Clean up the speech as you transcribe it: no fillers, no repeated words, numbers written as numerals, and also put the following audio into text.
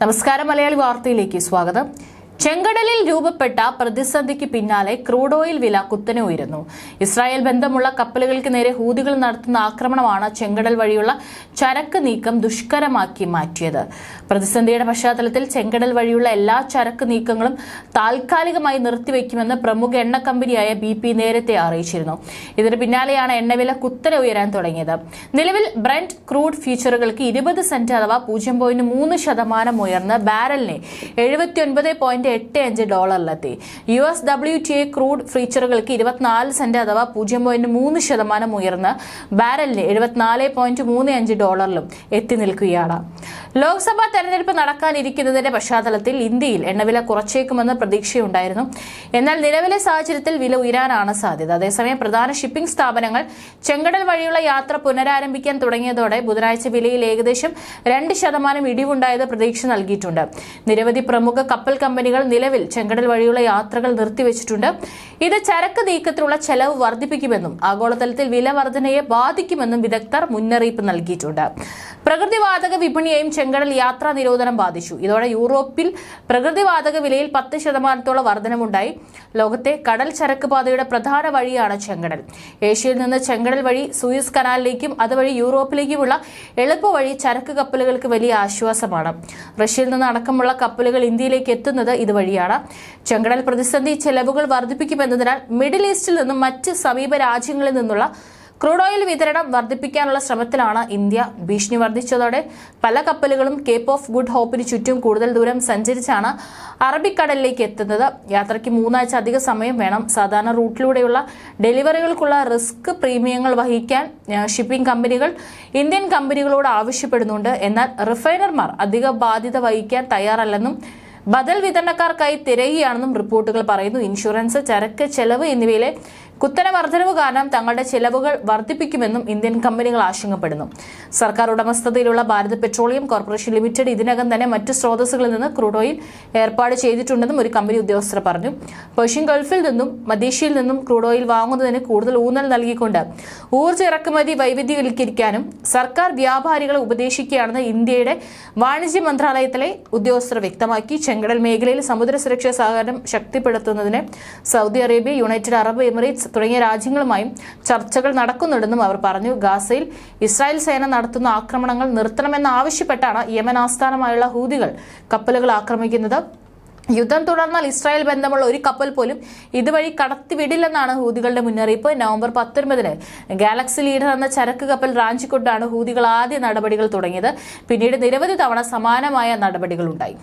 നമസ്കാരം, മലയാളി വാർത്തയിലേക്ക് സ്വാഗതം. ചെങ്കടലിൽ രൂപപ്പെട്ട പ്രതിസന്ധിക്ക് പിന്നാലെ ക്രൂഡ് ഓയിൽ വില കുത്തനെ ഉയരുന്നു. ഇസ്രായേൽ ബന്ധമുള്ള കപ്പലുകൾക്ക് നേരെ ഹൂതികൾ നടത്തുന്ന ആക്രമണമാണ് ചെങ്കടൽ വഴിയുള്ള ചരക്ക് നീക്കം ദുഷ്കരമാക്കി മാറ്റിയത്. പ്രതിസന്ധിയുടെ പശ്ചാത്തലത്തിൽ ചെങ്കടൽ വഴിയുള്ള എല്ലാ ചരക്ക് നീക്കങ്ങളും താൽക്കാലികമായി നിർത്തിവെക്കുമെന്ന് പ്രമുഖ എണ്ണ കമ്പനിയായ BP നേരത്തെ അറിയിച്ചിരുന്നു. ഇതിന് പിന്നാലെയാണ് എണ്ണവില കുത്തനെ ഉയരാൻ തുടങ്ങിയത്. നിലവിൽ ബ്രന്റ് ക്രൂഡ് ഫ്യൂച്ചറുകൾക്ക് 20 സെന്റ് അഥവാ 0.3% ഉയർന്ന് ബാരലിനെ $79.85 US WTI ക്രൂഡ് ഫ്യൂച്ചറുകൾക്ക് 24 സെന്റ് അഥവാ 0.3% ഉയർന്ന് ബാരലിന് $74.35 എത്തി നിൽക്കുകയാണ്. ലോക്സഭാ തെരഞ്ഞെടുപ്പ് നടക്കാനിരിക്കുന്നതിന്റെ പശ്ചാത്തലത്തിൽ ഇന്ത്യയിൽ എണ്ണവില കുറച്ചേക്കുമെന്ന് പ്രതീക്ഷയുണ്ടായിരുന്നു. എന്നാൽ നിലവിലെ സാഹചര്യത്തിൽ വില ഉയരാനാണ് സാധ്യത. അതേസമയം പ്രധാന ഷിപ്പിംഗ് സ്ഥാപനങ്ങൾ ചെങ്കടൽ വഴിയുള്ള യാത്ര പുനരാരംഭിക്കാൻ തുടങ്ങിയതോടെ ബുധനാഴ്ച വിലയിൽ ഏകദേശം 2% ഇടിവുണ്ടായത് പ്രതീക്ഷ നൽകിയിട്ടുണ്ട്. നിരവധി പ്രമുഖ കപ്പൽ കമ്പനികൾ നിലവിൽ ചെങ്കടൽ വഴിയുള്ള യാത്രകൾ നിർത്തിവെച്ചിട്ടുണ്ട്. ഇത് ചരക്ക് നീക്കത്തിലുള്ള ചെലവ് വർദ്ധിപ്പിക്കുമെന്നും ആഗോളതലത്തിൽ വില വർധനയെ ബാധിക്കുമെന്നും വിദഗ്ധർ മുന്നറിയിപ്പ് നൽകിയിട്ടുണ്ട്. പ്രകൃതിവാതക വിപണിയെയും ചെങ്കടൽ യാത്രാ നിരോധനം ബാധിച്ചു. ഇതോടെ യൂറോപ്പിൽ പ്രകൃതിവാതക വിലയിൽ 10% വർധനമുണ്ടായി. ലോകത്തെ കടൽ ചരക്ക് പാതയുടെ പ്രധാന വഴിയാണ് ചെങ്കടൽ. ഏഷ്യയിൽ നിന്ന് ചെങ്കടൽ വഴി സൂയസ് കനാലിലേക്കും അതുവഴി യൂറോപ്പിലേക്കുമുള്ള എളുപ്പവഴി ചരക്ക് കപ്പലുകൾക്ക് വലിയ ആശ്വാസമാണ്. റഷ്യയിൽ നിന്ന് അടക്കമുള്ള കപ്പലുകൾ ഇന്ത്യയിലേക്ക് എത്തുന്നത് ഇതുവഴിയാണ്. ചെങ്കടൽ പ്രതിസന്ധി ചെലവുകൾ വർദ്ധിപ്പിക്കുമെന്നതിനാൽ മിഡിൽ ഈസ്റ്റിൽ നിന്നും മറ്റ് സമീപ രാജ്യങ്ങളിൽ നിന്നുള്ള ക്രൂഡ് ഓയിൽ വിതരണം വർദ്ധിപ്പിക്കാനുള്ള ശ്രമത്തിലാണ് ഇന്ത്യ. ഭീഷണി വർദ്ധിച്ചതോടെ പല കപ്പലുകളും കേപ്പ് ഓഫ് ഗുഡ് ഹോപ്പിന് ചുറ്റും കൂടുതൽ ദൂരം സഞ്ചരിച്ചാണ് അറബിക്കടലിലേക്ക് എത്തുന്നത്. യാത്രയ്ക്ക് 3 ആഴ്ച അധിക സമയം വേണം. സാധാരണ റൂട്ടിലൂടെയുള്ള ഡെലിവറികൾക്കുള്ള റിസ്ക് പ്രീമിയങ്ങൾ വഹിക്കാൻ ഷിപ്പിംഗ് കമ്പനികൾ ഇന്ത്യൻ കമ്പനികളോട് ആവശ്യപ്പെടുന്നുണ്ട്. എന്നാൽ റിഫൈനർമാർ അധിക ബാധ്യത വഹിക്കാൻ തയ്യാറല്ലെന്നും ബദൽ വിതരണക്കാർക്കായി തിരയുകയാണെന്നും റിപ്പോർട്ടുകൾ പറയുന്നു. ഇൻഷുറൻസ്, ചരക്ക് ചെലവ് എന്നിവയിലെ കുത്തനെ വർധനവ് കാരണം തങ്ങളുടെ ചെലവുകൾ വർദ്ധിപ്പിക്കുമെന്നും ഇന്ത്യൻ കമ്പനികൾ ആശങ്കപ്പെടുന്നു. സർക്കാർ ഉടമസ്ഥതയിലുള്ള ഭാരത് പെട്രോളിയം കോർപ്പറേഷൻ ലിമിറ്റഡ് ഇതിനകം തന്നെ മറ്റ് സ്രോതസ്സുകളിൽ നിന്ന് ക്രൂഡ് ഓയിൽ ഏർപ്പാട് ചെയ്തിട്ടുണ്ടെന്നും ഒരു കമ്പനി ഉദ്യോഗസ്ഥർ പറഞ്ഞു. പേർഷ്യൻ ഗൾഫിൽ നിന്നും മധ്യേഷ്യയിൽ നിന്നും ക്രൂഡ് ഓയിൽ വാങ്ങുന്നതിന് കൂടുതൽ ഊന്നൽ നൽകിക്കൊണ്ട് ഊർജ്ജ ഇറക്കുമതി വൈവിധ്യവൽക്കരിക്കാനും സർക്കാർ വ്യാപാരികളെ ഉപദേശിക്കുകയാണെന്ന് ഇന്ത്യയുടെ വാണിജ്യ മന്ത്രാലയത്തിലെ ഉദ്യോഗസ്ഥർ വ്യക്തമാക്കി. ചെങ്കടൽ മേഖലയിൽ സമുദ്ര സുരക്ഷാ സഹകരണം ശക്തിപ്പെടുത്തുന്നതിന് Saudi Arabia, United Arab Emirates തുടങ്ങിയ രാജ്യങ്ങളുമായും ചർച്ചകൾ നടക്കുന്നുണ്ടെന്നും അവർ പറഞ്ഞു. ഗാസയിൽ ഇസ്രായേൽ സേന നടത്തുന്ന ആക്രമണങ്ങൾ നിർത്തണമെന്നാവശ്യപ്പെട്ടാണ് യമൻ ആസ്ഥാനമായുള്ള ഹൂതികൾ കപ്പലുകൾ ആക്രമിക്കുന്നത്. യുദ്ധം തുടർന്നാൽ ഇസ്രായേൽ ബന്ധമുള്ള ഒരു കപ്പൽ പോലും ഇതുവഴി കടത്തിവിടില്ലെന്നാണ് ഹൂതികളുടെ മുന്നറിയിപ്പ്. നവംബർ 19 ഗാലക്സി ലീഡർ എന്ന ചരക്ക് കപ്പൽ റാഞ്ചിക്കൊണ്ടാണ് ഹൂതികൾ ആദ്യ നടപടികൾ തുടങ്ങിയത്. പിന്നീട് നിരവധി തവണ സമാനമായ നടപടികളുണ്ടായി.